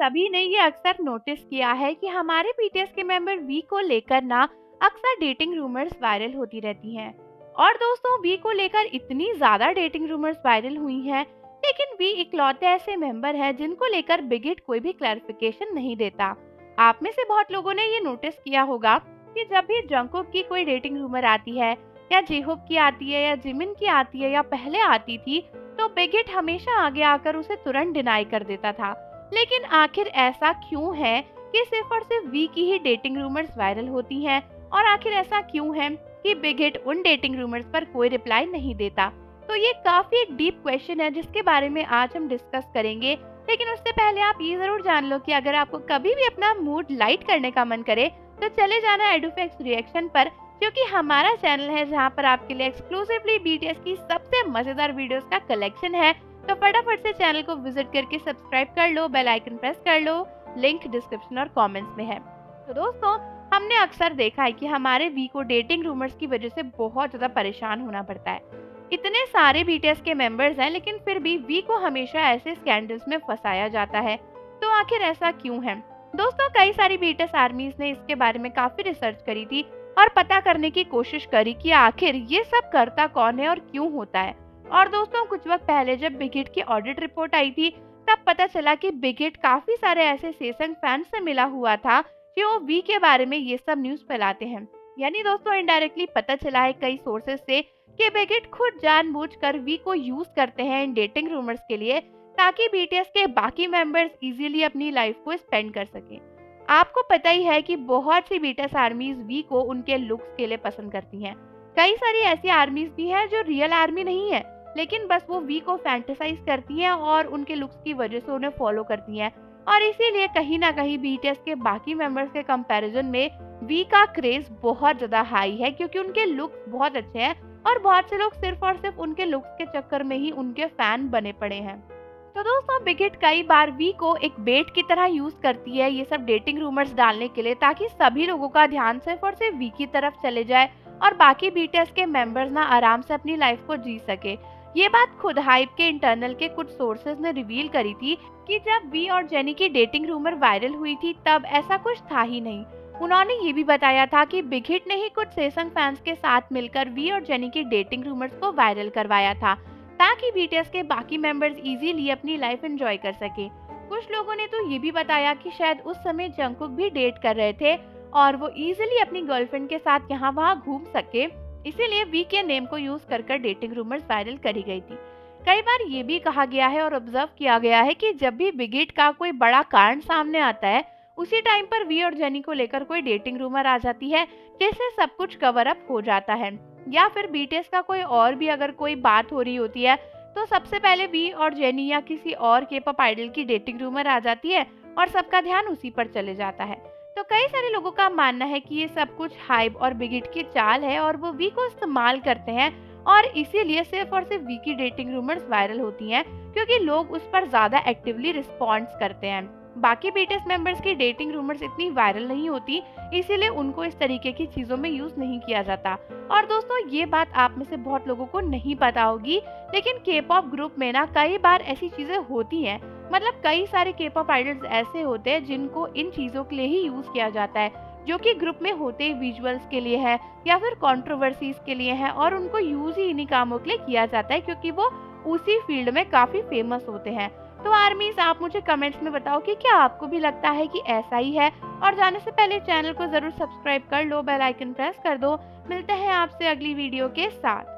सभी ने ये अक्सर नोटिस किया है कि हमारे बीटीएस के मेंबर वी को लेकर ना अक्सर डेटिंग रूमर्स वायरल होती रहती हैं। और दोस्तों, वी को लेकर इतनी ज्यादा डेटिंग रूमर्स वायरल हुई हैं, लेकिन वी इकलौते ऐसे मेंबर हैं जिनको लेकर बिग हिट कोई भी क्लैरिफिकेशन नहीं देता। आप में से बहुत लोगों ने ये नोटिस किया होगा कि जब भी जंगकुक की कोई डेटिंग रूमर आती है, या जेहोप की आती है, या जिमिन की आती है, या पहले आती थी, तो बिग हिट हमेशा आगे आकर उसे तुरंत डिनाई कर देता था। लेकिन आखिर ऐसा क्यों है कि सिर्फ और सिर्फ वी की ही डेटिंग रूमर्स वायरल होती हैं, और आखिर ऐसा क्यों है कि बिग हिट उन डेटिंग रूमर्स पर कोई रिप्लाई नहीं देता? तो ये काफी एक डीप क्वेश्चन है जिसके बारे में आज हम डिस्कस करेंगे। लेकिन उससे पहले आप ये जरूर जान लो कि अगर आपको कभी भी अपना मूड लाइट करने का मन करे तो चले जाना एडुफैक्ट्स रिएक्शन पर, क्योंकि हमारा चैनल है जहाँ पर आपके लिए एक्सक्लूसिवली बीटीएस की सबसे मजेदार वीडियोस का कलेक्शन है। तो फटाफट से चैनल को विजिट करके सब्सक्राइब कर लो, बेल आइकन प्रेस कर लो, लिंक डिस्क्रिप्शन और कमेंट्स में है। तो दोस्तों, हमने अक्सर देखा है कि हमारे वी को डेटिंग रूमर्स की वजह से बहुत ज्यादा परेशान होना पड़ता है। इतने सारे बीटीएस के मेंबर्स हैं, लेकिन फिर भी वी को हमेशा ऐसे स्कैंडल्स में फंसाया जाता है। तो आखिर ऐसा क्यों है? दोस्तों, कई सारी बीटीएस आर्मीज ने इसके बारे में काफी रिसर्च करी थी और पता करने की कोशिश करी कि आखिर ये सब करता कौन है और क्यों होता है। और दोस्तों, कुछ वक्त पहले जब बिग हिट की ऑडिट रिपोर्ट आई थी, तब पता चला कि बिग हिट काफी सारे ऐसे सेसंग फैंस से मिला हुआ था जो वी के बारे में ये सब न्यूज फैलाते हैं। यानी दोस्तों, इनडायरेक्टली पता चला है कई सोर्सेज से कि बिग हिट खुद जानबूझकर वी को यूज करते हैं इन डेटिंग रूमर्स के लिए, ताकि बीटीएस के बाकी मेंबर्स इजीली अपनी लाइफ को स्पेंड कर सकें। आपको पता ही है कि बहुत सी बीटीएस आर्मीज वी को उनके लुक्स के लिए पसंद करती हैं। कई सारी ऐसी आर्मीज भी हैं जो रियल आर्मी नहीं है, लेकिन बस वो वी को फैंटेसाइज करती हैं और उनके लुक्स की वजह से उन्हें फॉलो करती हैं। और इसीलिए कहीं ना कहीं बीटीएस के बाकी मेंबर्स के कंपैरिजन में वी का क्रेज बहुत ज्यादा हाई है, क्योंकि उनके लुक्स बहुत अच्छे हैं और बहुत से लोग सिर्फ और सिर्फ उनके लुक्स के चक्कर में ही उनके फैन बने पड़े हैं। तो दोस्तों, बिग हिट कई बार वी को एक बेट की तरह यूज करती है ये सब डेटिंग रूमर्स डालने के लिए, ताकि सभी लोगों का ध्यान सिर्फ और सिर्फ वी की तरफ चले जाए और बाकी बीटीएस के मेंबर्स ना आराम से अपनी लाइफ को जी सके। ये बात खुद हाइप के इंटरनल के कुछ सोर्सेज ने रिवील करी थी कि जब वी और जेनी की डेटिंग रूमर वायरल हुई थी तब ऐसा कुछ था ही नहीं। उन्होंने ये भी बताया था कि बिग हिट ने ही कुछ सेसंग फैंस के साथ मिलकर वी और जेनी की डेटिंग रूमर्स को वायरल करवाया था, ताकि बीटीएस के बाकी मेंबर्स इजीली अपनी लाइफ एंजॉय कर सके। कुछ लोगों ने तो ये भी बताया कि शायद उस समय जंगकुक भी डेट कर रहे थे और वो इजीली अपनी गर्लफ्रेंड के साथ यहाँ वहाँ घूम सके, इसीलिए वी के नेम को यूज कर डेटिंग रूमर्स वायरल करी गई थी। कई बार ये भी कहा गया है और ऑब्जर्व किया गया है कि जब भी बिग हिट का कोई बड़ा कांड सामने आता है, उसी टाइम पर वी और जेनी को लेकर कोई डेटिंग रूमर आ जाती है, जिससे सब कुछ कवर अप हो जाता है। या फिर बीटीएस का कोई और भी अगर कोई बात हो रही होती है, तो सबसे पहले वी और जेनी या किसी और के-पॉप आइडल की डेटिंग रूमर आ जाती है और सबका ध्यान उसी पर चले जाता है। तो कई सारे लोगों का मानना है कि ये सब कुछ हाइप और बिग हिट की चाल है और वो वी को इस्तेमाल करते हैं, और इसीलिए सिर्फ और सिर्फ वी की डेटिंग रूमर्स वायरल होती हैं, क्योंकि लोग उस पर ज्यादा एक्टिवली रिस्पॉन्स करते हैं। बाकी बीटीएस मेंबर्स की डेटिंग रूमर्स इतनी वायरल नहीं होती, इसीलिए उनको इस तरीके की चीजों में यूज नहीं किया जाता। और दोस्तों, ये बात आप में से बहुत लोगों को नहीं पता होगी, लेकिन के-पॉप ग्रुप में ना कई बार ऐसी चीजें होती हैं। मतलब कई सारे के-पॉप आइडल्स ऐसे होते हैं जिनको इन चीजों के लिए ही यूज किया जाता है, जो कि ग्रुप में होते विजुअल्स के लिए है या फिर कंट्रोवर्सीज के लिए है, और उनको यूज ही इन्हीं कामों के लिए किया जाता है, क्योंकि वो उसी फील्ड में काफी फेमस होते हैं। तो आर्मीज, आप मुझे कमेंट्स में बताओ कि क्या आपको भी लगता है कि ऐसा ही है? और जाने से पहले चैनल को जरूर सब्सक्राइब कर लो, बेल आइकन प्रेस कर दो। मिलते हैं आपसे अगली वीडियो के साथ।